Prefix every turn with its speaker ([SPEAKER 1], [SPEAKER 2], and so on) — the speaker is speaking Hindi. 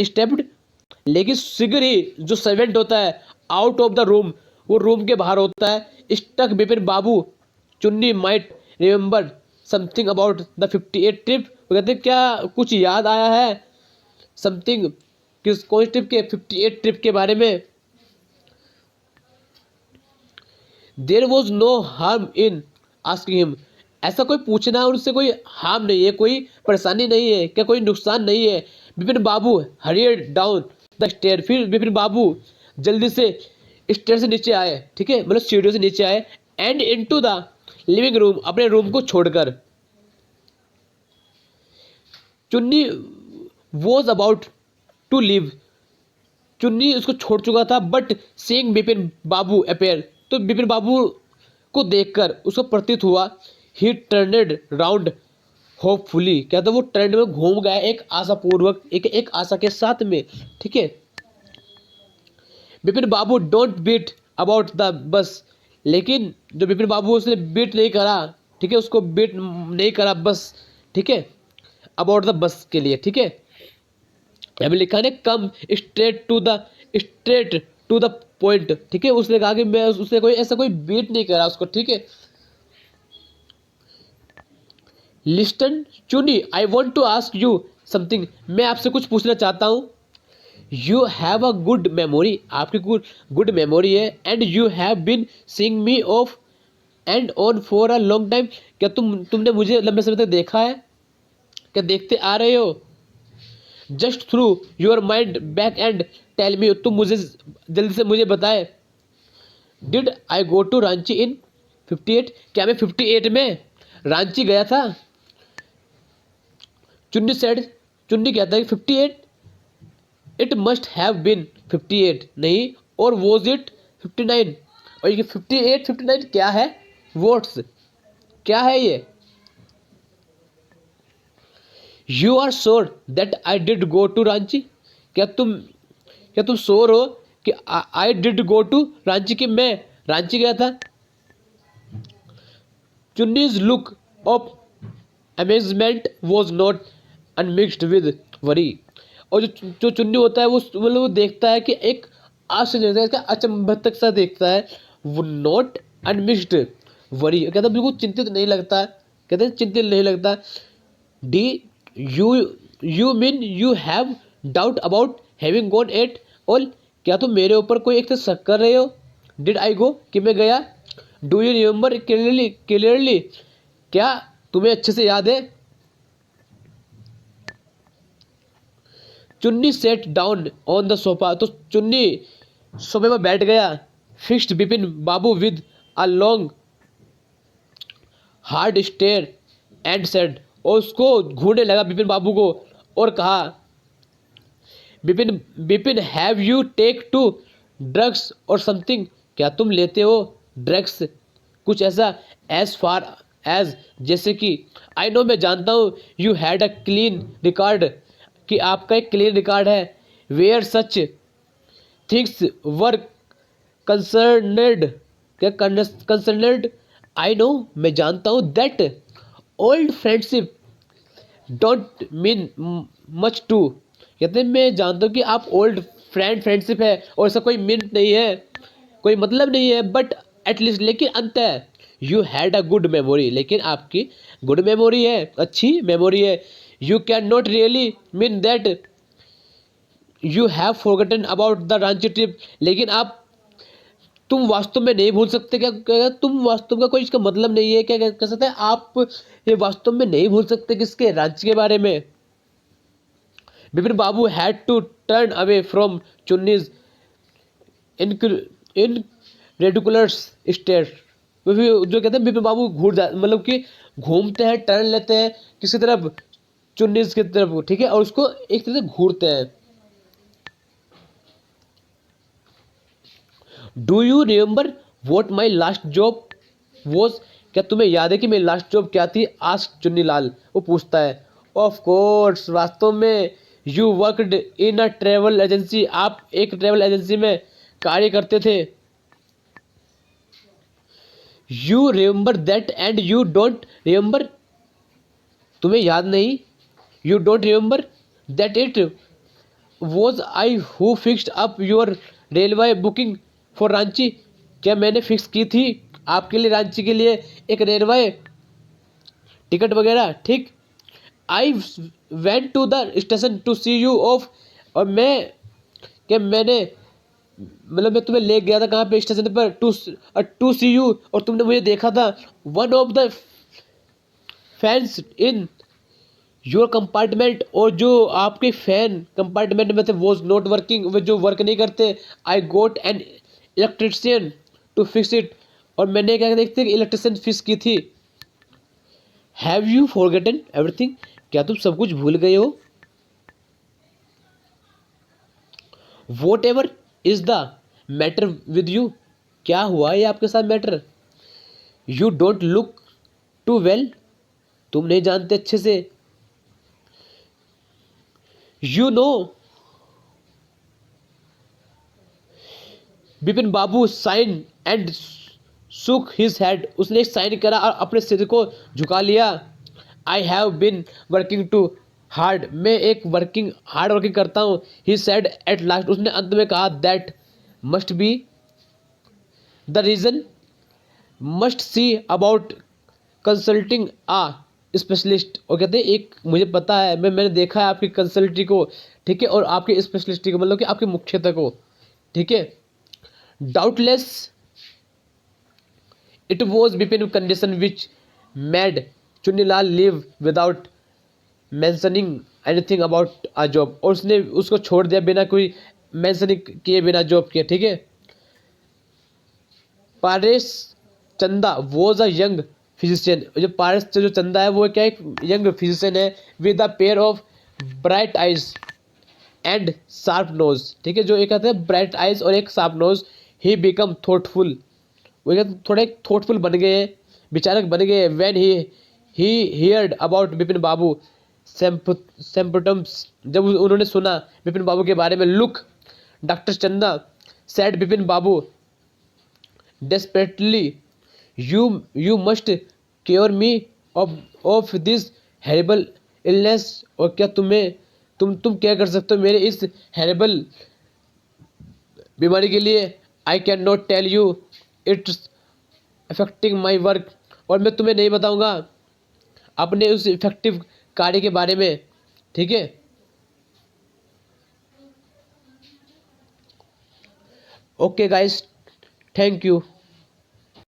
[SPEAKER 1] स्टेप्ड, लेकिन शीघ्र ही जो सर्वेंट होता है आउट ऑफ द रूम, वो रूम के बाहर होता है। स्टक विपिन बाबू, चुन्नी might remember something about the 58 trip. वो कहते हैं क्या कुछ याद आया है समथिंग, किस कौन ट्रिप के, 58 ट्रिप के बारे में। There was no harm in asking him, ऐसा कोई पूछना उनसे कोई हार्म नहीं है, कोई परेशानी नहीं है, क्या कोई नुकसान नहीं है। विपिन बाबू हरियर डाउन द स्टेयर, फिर विपिन बाबू जल्दी से स्टेयर से नीचे आए, ठीक है, मतलब सीढ़ियों से नीचे आए। And into the living room, अपने रूम को छोड़कर। चुन्नी वॉज अबाउट टू लीव, चुन्नी उसको छोड़ चुका था, but seeing Vipin Babu appear, तो विपिन बाबू को देखकर उसको प्रतीत हुआ, ही टर्नेड राउंड होपफुली, क्या था वो ट्रेंड में घूम गया एक आशापूर्वक, एक आशा के साथ में, ठीक है। Vipin Babu don't beat about the bush, लेकिन जो विपिन बाबू उसने बीट नहीं करा, ठीक है, उसको बीट नहीं करा बस, ठीक है, अबाउट द बस के लिए, ठीक है। अभी लिखा है come straight to the point, ठीक है, उसने कहा कि मैं उसने कोई ऐसा कोई बीट नहीं करा उसको, ठीक है। Listen Chuni, I want to ask you something, मैं आपसे कुछ पूछना चाहता हूँ। You have a good memory, आपकी गुड मेमोरी है। And you have been seeing me off and on for a long time, क्या तुमने मुझे लंबे समय तक देखा है, क्या देखते आ रहे हो। Just through your mind back and tell me, तुम मुझे जल्दी से मुझे बताए। Did I go to Ranchi in 58, क्या मैं 58 में रांची गया था। चुन्नी सेड, चुन्नी कहता है 58, इट मस्ट हैव बीन 58, नहीं, और वॉज इट 59, और ये 58 59 क्या है, वोट्स क्या है ये। You are sure that I did go to Ranchi, क्या तुम श्योर हो कि I did go to Ranchi, कि मैं रांची गया था। Chunni's look of amazement was not unmixed with worry, और जो चुन्नी होता है वो मतलब वो देखता है कि एक आश्चर्य होता है, इसका अचंभतक सा देखता है, वो नॉट अनमिक्सड वरी, कहता बिल्कुल चिंतित नहीं लगता, कहते चिंतित नहीं लगता। D you you mean you have doubt about having gone at all, क्या तुम मेरे ऊपर कोई एक शक कर रहे हो। डिड आई गो, कि मैं गया। डू यू रिमेंबर क्लियरली, क्या तुम्हें अच्छे से याद है। Chunni sat down on the sofa, तो चुन्नी सोफे पर बैठ गया। Fixed Vipin Babu with a long hard stare and said, और उसको घूरने लगा विपिन बाबू को और कहा, Vipin Vipin have you take to drugs और समथिंग, क्या तुम लेते हो ड्रग्स कुछ ऐसा। एज फार एज, जैसे कि आई नो, मैं जानता हूँ। You had a clean record, कि आपका एक क्लीन रिकॉर्ड है। Where such things were concerned, क्या कंसर्नड, आई नो, मैं जानता हूँ। That old friendship don't mean much to, कहते हैं मैं जानता हूँ कि आप ओल्ड फ्रेंडशिप है और ऐसा कोई मीन नहीं है, कोई मतलब नहीं है, बट एटलीस्ट, लेकिन अंत है। You had a good memory, लेकिन आपकी गुड मेमोरी है, अच्छी मेमोरी है। You can not really mean that you have forgotten about the Ranchi trip, लेकिन तुम वास्तव में नहीं भूल सकते, क्या तुम वास्तव का कोई इसका मतलब नहीं है, क्या कह सकते हैं आप ये वास्तव में नहीं भूल सकते किसके, रांची के बारे में। Vipin Babu had to turn away from Chunni's in ridiculous state, जो कहते हैं विपिन बाबू मतलब कि घूमते हैं, टर्न लेते हैं किसी तरफ, चुन्नीज की तरफ, ठीक है, और उसको एक तरह से घूरते हैं। Do you remember what my last job was, क्या तुम्हें याद है कि मेरी लास्ट जॉब क्या थी। आस्क चुन्नीलाल, वो पूछता है। ऑफ कोर्स, वास्तव में। You worked in a travel agency, आप एक ट्रेवल एजेंसी में कार्य करते थे। You remember that and you don't remember, तुम्हें याद नहीं। You don't remember that it was I who fixed up your railway booking for Ranchi, क्या मैंने फिक्स की थी आपके लिए रांची के लिए एक रेलवे टिकट वगैरह, ठीक। I went to the station to see you off, और मैंने मतलब मैं तुम्हें ले गया था कहाँ पे, स्टेशन पर, टू सी यू, और तुमने मुझे देखा था। One of the fans in your compartment, और जो आपके फैन कंपार्टमेंट में थे वॉज नॉट वर्किंग, वो जो वर्क नहीं करते। I got an electrician to fix it, और मैंने क्या देखते इलेक्ट्रिशियन फिक्स की थी। हैव यू फॉरगेटन एवरीथिंग, क्या तुम सब कुछ भूल गए हो। Whatever is the matter with you, क्या हुआ ये आपके साथ matter. You don't look too well, तुम नहीं जानते अच्छे से। You know, Bipin Babu sighed and shook his head, उसने एक साइन करा और अपने सिर को झुका लिया। I have been working too hard, मैं एक हार्ड वर्किंग करता हूँ। ही सेड एट लास्ट, उसने अंत में कहा। That must be the reason, must see about consulting a specialist, और कहते हैं एक मुझे पता है, मैंने देखा है आपकी कंसल्टी को, ठीक है, और आपके स्पेशलिस्ट को, मतलब कि आपके मुख्यतः को, ठीक है। Doubtless it was Bipin condition which made Chunnilal live without mentioning anything about a job, और उसने उसको छोड़ दिया बिना कोई मेंशनिंग किए, बिना जॉब किए, ठीक है। पारेश चंदा वॉज अ यंग फिजिशियन, जो पारस जो चंदा है वो क्या एक यंग फिजिशियन है। With a pair of bright eyes and sharp nose, ठीक है, जो एक कहते हैं ब्राइट आइज और एक sharp nose. He become thoughtful, वो क्या थोड़े थॉटफुल बन गए, विचारक बन गए। When he heard about Bipin Babu symptoms, जब उन्होंने सुना बिपिन बाबू के बारे में। Look doctor Chanda said Bipin Babu desperately, you must cure me of this horrible illness, और क्या तुम क्या कर सकते हो मेरे इस हेरेबल बीमारी के लिए। I can not tell you, it's affecting my work, और मैं तुम्हें नहीं बताऊंगा अपने उस इफेक्टिव कार्य के बारे में, ठीक है। Okay guys, thank you.